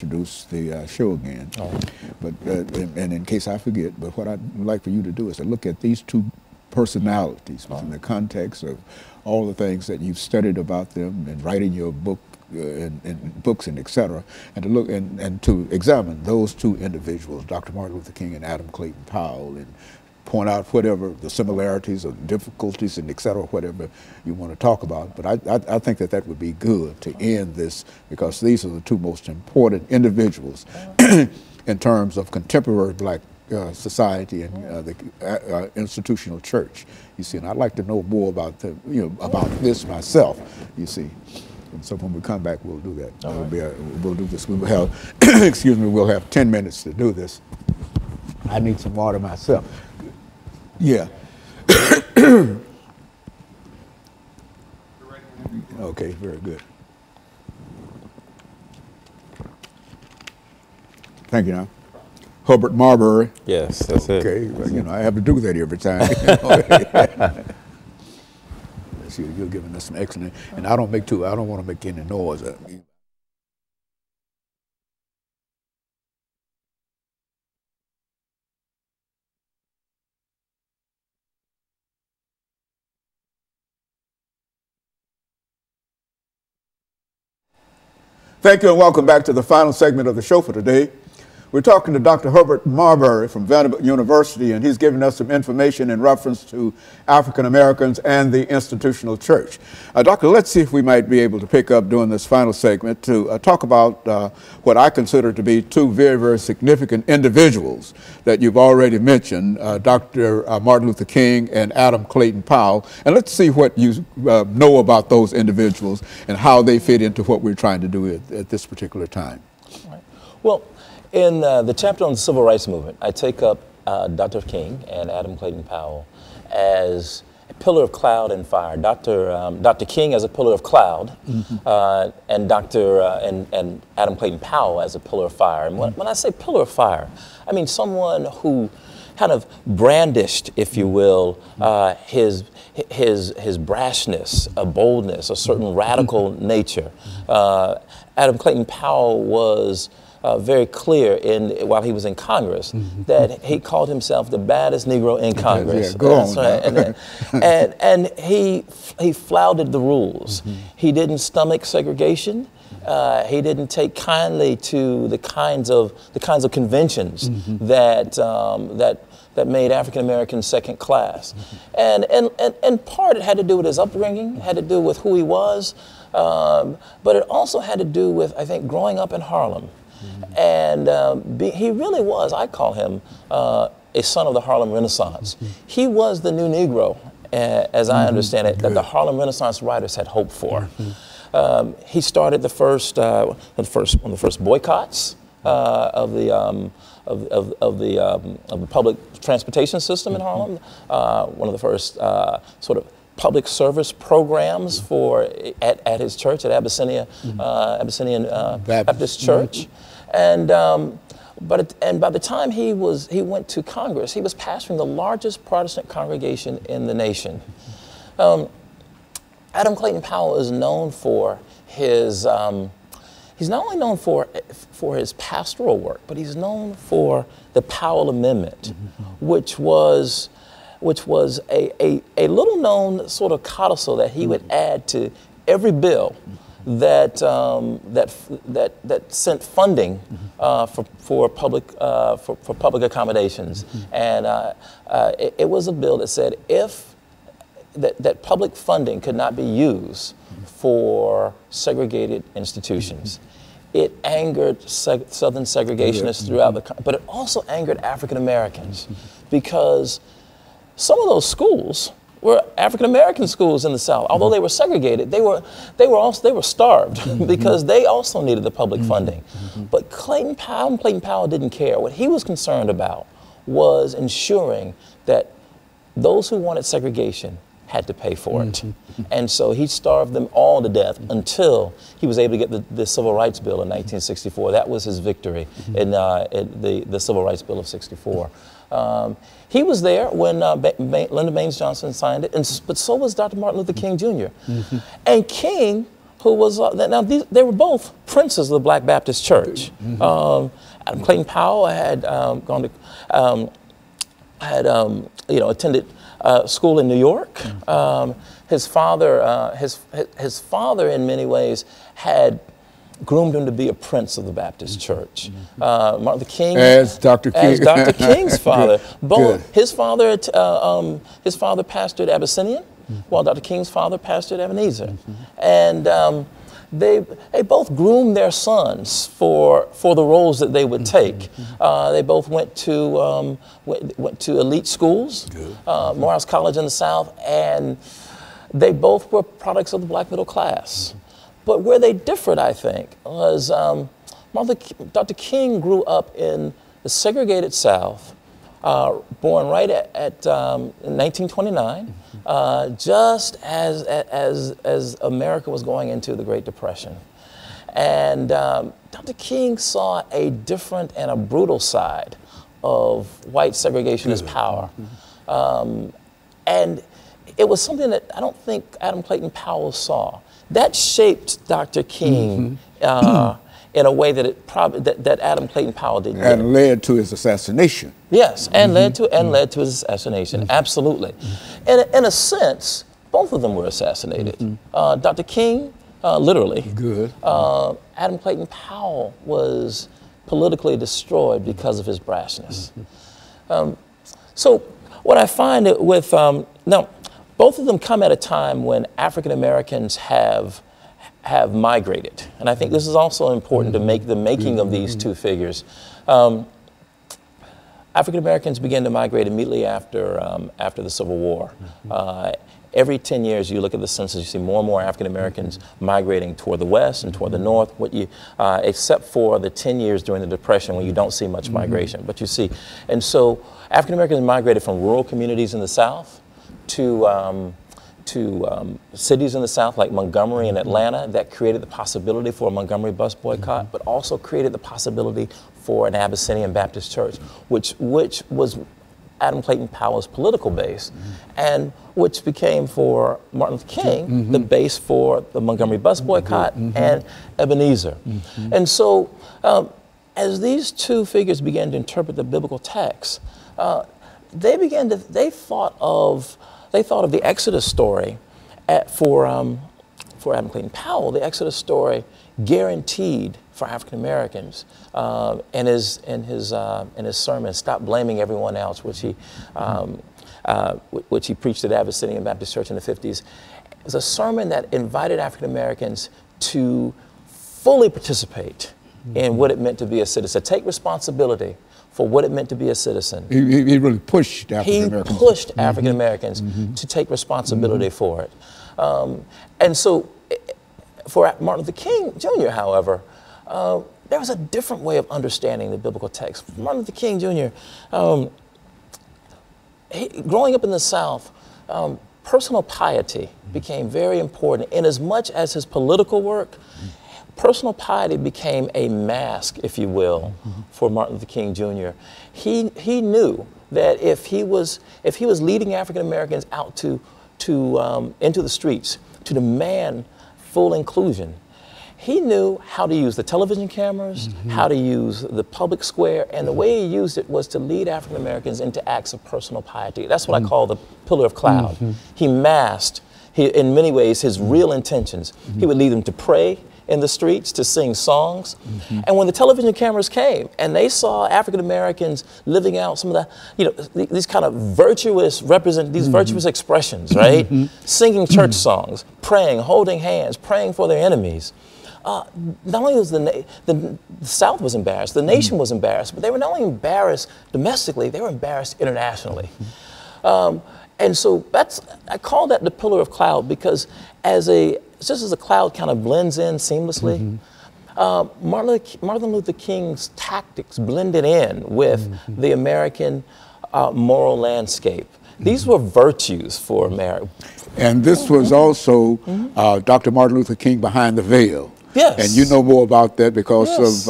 introduce the show again. All right. But and in case I forget, but what I'd like for you to do is to look at these two personalities within the context of all the things that you've studied about them and writing your book and books and et cetera, and to look and to examine those two individuals, Dr. Martin Luther King and Adam Clayton Powell, and point out whatever the similarities or difficulties and et cetera, whatever you want to talk about. But I think that that would be good to end this, because these are the two most important individuals in terms of contemporary black society and the institutional church. You see, and I'd like to know more about the, about this myself. You see. And so when we come back, we'll do that. We'll do this. We will have, excuse me, we'll have 10 minutes to do this. I need some water myself. Yeah. Okay, very good. Thank you. Now, Herbert Marbury. Yes, that's it. Okay, well, I have to do that every time. You're giving us some excellent, and I don't want to make any noise. Thank you and welcome back to the final segment of the show for today. We're talking to Dr. Herbert Marbury from Vanderbilt University, and he's giving us some information in reference to African Americans and the institutional church. Doctor, let's see if we might be able to pick up during this final segment to talk about what I consider to be two very, very significant individuals that you've already mentioned, Dr. Martin Luther King and Adam Clayton Powell. And let's see what you know about those individuals and how they fit into what we're trying to do at this particular time. Right. Well, in the chapter on the Civil Rights Movement, I take up Dr. King and Adam Clayton Powell as a pillar of cloud and fire. Dr. King as a pillar of cloud, and and Adam Clayton Powell as a pillar of fire. And when I say pillar of fire, I mean someone who kind of brandished, if you will, his brashness, a boldness, a certain radical nature. Adam Clayton Powell was very clear while he was in Congress that he called himself the baddest Negro in Congress. Yeah, go on. Right. and he flouted the rules. He didn't stomach segregation. He didn't take kindly to the kinds of conventions that made African Americans second class. And part it had to do with his upbringing, had to do with who he was, but it also had to do with, I think, growing up in Harlem. And he really was, I call him, a son of the Harlem Renaissance. He was the new Negro, as I understand it, that the Harlem Renaissance writers had hoped for. He started one of the first boycotts of the public transportation system in Harlem. One of the first sort of public service programs at his church at Abyssinian Baptist Church. And by the time he went to Congress, he was pastoring the largest Protestant congregation in the nation. Adam Clayton Powell is known for his he's not only known for his pastoral work, but he's known for the Powell Amendment, which was a little known sort of codicil that he would add to every bill that sent funding for public accommodations. And it was a bill that said that public funding could not be used for segregated institutions. It angered Southern segregationists throughout the country, but it also angered African Americans, because some of those schools were African American schools in the South. Although they were segregated, they were starved because they also needed the public funding. But Clayton Powell didn't care. What he was concerned about was ensuring that those who wanted segregation had to pay for it. And so he starved them all to death until he was able to get the Civil Rights Bill in 1964. That was his victory in the Civil Rights Bill of '64. He was there when Lyndon Baines Johnson signed it, but so was Dr. Martin Luther King Jr. And King, who was, now they were both princes of the Black Baptist Church. Adam Clayton Powell had gone to, attended school in New York. His father, his father, in many ways, had groomed him to be a prince of the Baptist Church. Martin Luther King, as Dr. King, as Dr. King's father. Good. His father pastored Abyssinian, while Dr. King's father pastored Ebenezer, and they both groomed their sons for the roles that they would take. They both went to elite schools, Morehouse College in the South, and they both were products of the black middle class. But where they differed, I think, was Dr. King grew up in the segregated South, born right in 1929, just as America was going into the Great Depression. And Dr. King saw a different and a brutal side of white segregationist power. And it was something that I don't think Adam Clayton Powell saw. That shaped Dr. King in a way that that Adam Clayton Powell didn't. And led to his assassination. Yes, and led to his assassination. Absolutely. In a sense, both of them were assassinated. Dr. King, literally. Good. Adam Clayton Powell was politically destroyed because of his brashness. So what I find with now. Both of them come at a time when African Americans have migrated, and I think this is also important to make the making of these two figures. African Americans began to migrate immediately after the Civil War. Every 10 years, you look at the census, you see more and more African Americans migrating toward the west and toward the north. Except for the 10 years during the Depression, when you don't see much migration, but you see, and so African Americans migrated from rural communities in the South to cities in the South like Montgomery and Atlanta. That created the possibility for a Montgomery bus boycott, but also created the possibility for an Abyssinian Baptist church, which was Adam Clayton Powell's political base, and which became for Martin Luther King the base for the Montgomery bus boycott and Ebenezer. And so as these two figures began to interpret the biblical text, they thought of the Exodus story for Adam Clayton Powell. The Exodus story guaranteed for African Americans in his sermon, "Stop Blaming Everyone Else," which he preached at Abyssinian Baptist Church in the 50s. It was a sermon that invited African Americans to fully participate in what it meant to be a citizen, take responsibility for what it meant to be a citizen. He really pushed African Americans. He pushed African Americans to take responsibility for it. And so for Martin Luther King Jr., however, there was a different way of understanding the biblical text. Martin Luther King Jr., growing up in the South, personal piety became very important. In as much as his political work, personal piety became a mask, if you will, for Martin Luther King Jr. He knew that if he was leading African Americans out into the streets to demand full inclusion, he knew how to use the television cameras, how to use the public square, and the way he used it was to lead African Americans into acts of personal piety. That's what I call the pillar of cloud. He masked, in many ways, his real intentions. He would lead them to pray in the streets, to sing songs. And when the television cameras came and they saw African Americans living out some of the, these kind of virtuous virtuous expressions, right? Singing church songs, praying, holding hands, praying for their enemies. Not only was the South was embarrassed, the nation was embarrassed, but they were not only embarrassed domestically, they were embarrassed internationally. And so I call that the pillar of cloud, because just as a cloud kind of blends in seamlessly, Martin Luther King's tactics blended in with the American moral landscape. These were virtues for America. And this was also Dr. Martin Luther King behind the veil. Yes. And you know more about that because of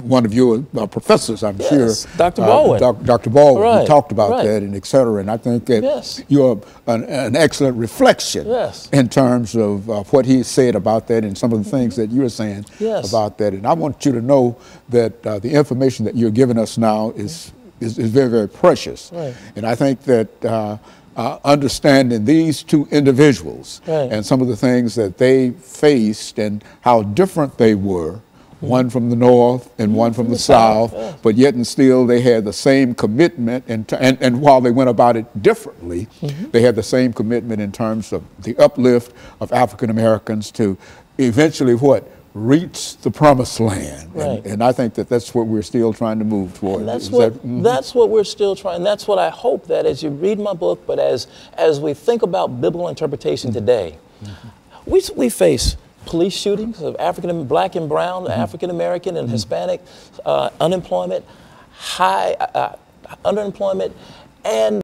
one of your professors, I'm sure. Dr. Baldwin. Dr. Baldwin, Right, he talked about right. that and et cetera. And I think that Yes. you're an excellent reflection Yes. in terms of what he said about that and some of the things that you're saying Yes. about that. And I want you to know that the information that you're giving us now is very, very precious. Right. And I think that understanding these two individuals Right. and some of the things that they faced and how different they were, one from the north and one from the south, yeah. but yet and still they had the same commitment, and while they went about it differently, they had the same commitment in terms of the uplift of African Americans to eventually reach the promised land. Right. And I think that that's what we're still trying to move toward. And that's Is what that- that's what we're still trying. That's what I hope that as you read my book, but as we think about biblical interpretation today, we face police shootings of Black and brown, African American and Hispanic, unemployment, high underemployment, and